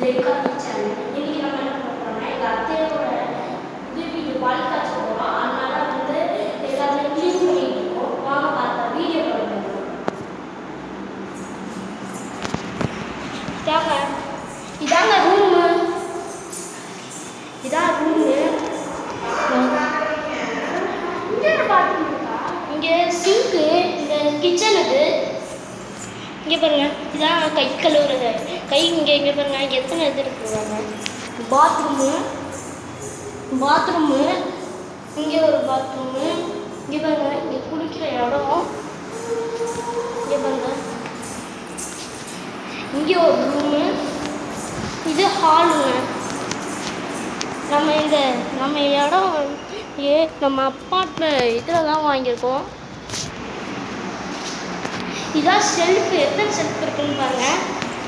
Welcome channel. இன்னைக்கு நம்ம என்ன பண்ண போறோம்னா எங்க அத்தையோட வீட்டு பால் காய்ச்ச போறோம். அதனால வந்து எல்லாத்தையும் க்ளீன் பண்ணிட்டு இருக்கோம். வாங்க பார்க்கலாம். வீடியோ பண்ணுவோம். இதாங்க ரூமு. இதான் ரூமு. இங்கே சிங்க்கு, இந்த கிச்சன் இது. இங்கே பாருங்க, இதான் கை கழுவுறது. கை இங்கே பாருங்க, இங்கே எத்தனை இது இருக்குறாங்க. பாத்ரூமு இங்கே ஒரு பாத்ரூமு. இங்கே பாருங்க, இங்கே குளிக்கிற இடம். இங்கே பாருங்க, இங்கே ஒரு ரூமு. இது ஹாலுங்க. நம்ம இடம் நம்ம அப்பார்ட்மெண்ட் இதில் தான் வாங்கியிருக்கோம். இதான் செல்ஃபு. எத்தனை செல்ஃப் இருக்குன்னு பாருங்க.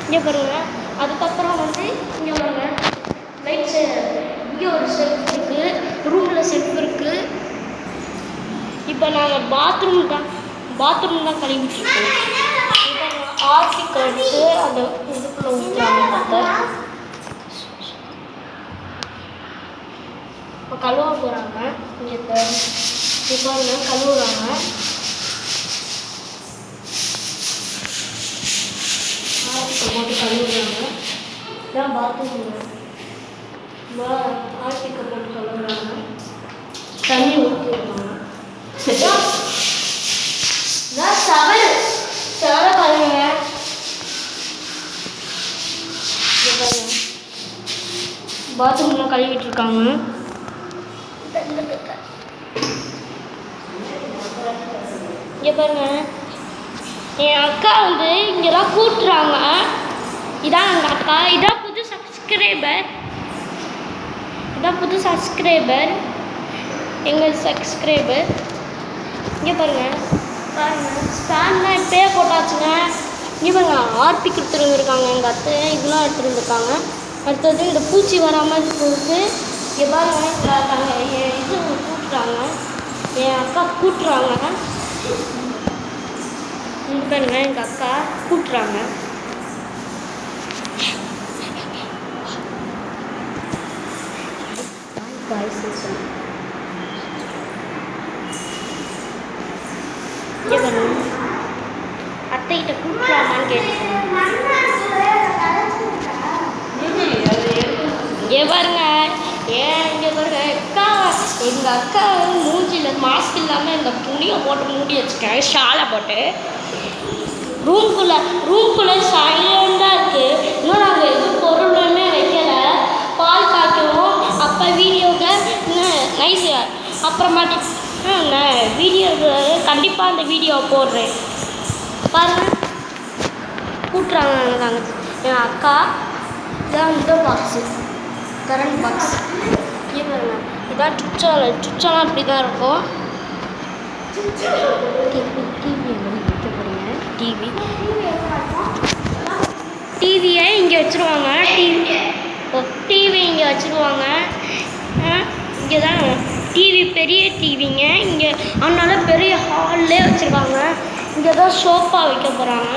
இங்கே பாருங்க. அதுக்கப்புறம் வந்து இங்கே பாருங்க, ரைட் சைடு இங்கே ஒரு செல்ஃப் இருக்குது. ரூமில் செல்ஃப் இருக்குது. இப்போ நாங்கள் பாத்ரூம் தான் கழுவிட்டு இருக்கோம். ஆர்டிக் எடுத்து அந்த இதுக்குள்ளே ஊற்றுறாங்க. இப்போ கழுவ போகிறாங்க. இங்கே பாருங்க, கழுவுறாங்க. போட்டு கழுவுறாங்க. இதான் பாத்ரூம். ஆர்டிக்கை போட்டு கழுவுறாங்க. தண்ணி ஊற்றிடுவாங்க. இதான் செவரை கழுவுங்க. பாத்ரூம்லாம் கழுவிட்டு இருக்காங்க. இங்கே பாருங்க, என் அக்கா வந்து இங்கெல்லாம் கூட்டுறாங்க. இதான் எங்கள் அக்கா. இதான் புது சப்ஸ்கிரைபர். எங்கள் சப்ஸ்கிரைபர். இங்கே பாருங்க ஸ்பேன்லாம் இப்போயே போட்டாச்சுங்க. இங்கே பாருங்க, ஆர்பி கொடுத்துட்டு இருக்காங்க எங்கள் அத்தை. இதெல்லாம் எடுத்துகிட்டு வந்துருக்காங்க. அடுத்தது இந்த பூச்சி வராமல் இருக்குது. இங்கே பாருங்க, இது கூட்டுறாங்க. என் அக்கா கூட்டுறாங்க. இங்கே பாருங்க, எங்கள் அக்கா கூட்டுறாங்க. இங்கே பாருங்க, அத்தைகிட்ட கூட்டலாமான்னு கேட்டேன். இங்கே பாருங்க, இங்கே பாருங்க எங்கள் அக்கா மூஞ்சியில் மாஸ்க் இல்லாமல் இந்த துணியை போட்டு மூடி வச்சுருக்கேன். ஷாலை போட்டு ரூம்குள்ளே சைலண்டாக இருக்குது. இன்னும் நாங்கள் எதுவும் பொருளுமே வைக்கலை. பால் காய்க்கிறோம். அப்போ வீடியோவுக்கு நைஸு அப்புறமாட்டி வீடியோ கண்டிப்பாக அந்த வீடியோவை போடுறேன். பாருங்கள், கூட்டுறாங்க நாங்கள். என் அக்கா இதான் இந்த பாக்ஸு, கரண்ட் பாக்ஸ். இங்கே பாருங்க, இதான் சுவிட்செல்லாம் அப்படி தான் இருக்கும். டிவியை இங்கே வச்சுருவாங்க. டிவி இங்கே வச்சுருவாங்க. இங்கே தான் டிவி, பெரிய டிவிங்க இங்கே. அதனால பெரிய ஹால்லே வச்சுருக்காங்க. இங்கே தான் சோஃபா வைக்க போகிறாங்க.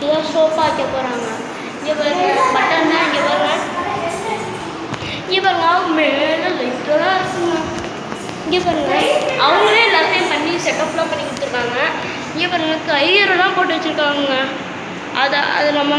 இதான் சோஃபா வைக்க போகிறாங்க. இங்கே பாருங்க, பட்டன் தான். இங்கே பாருங்க, மேலே லைட்டெல்லாம் இருக்குங்க. இங்கே பாருங்க, அவங்களே எல்லாத்தையும் பண்ணி செட்டப்லாம் பண்ணி கொடுத்துருக்காங்க. இங்கே பாருங்க, கயிறுலாம் போட்டு வச்சுருக்காங்க. அதை நம்ம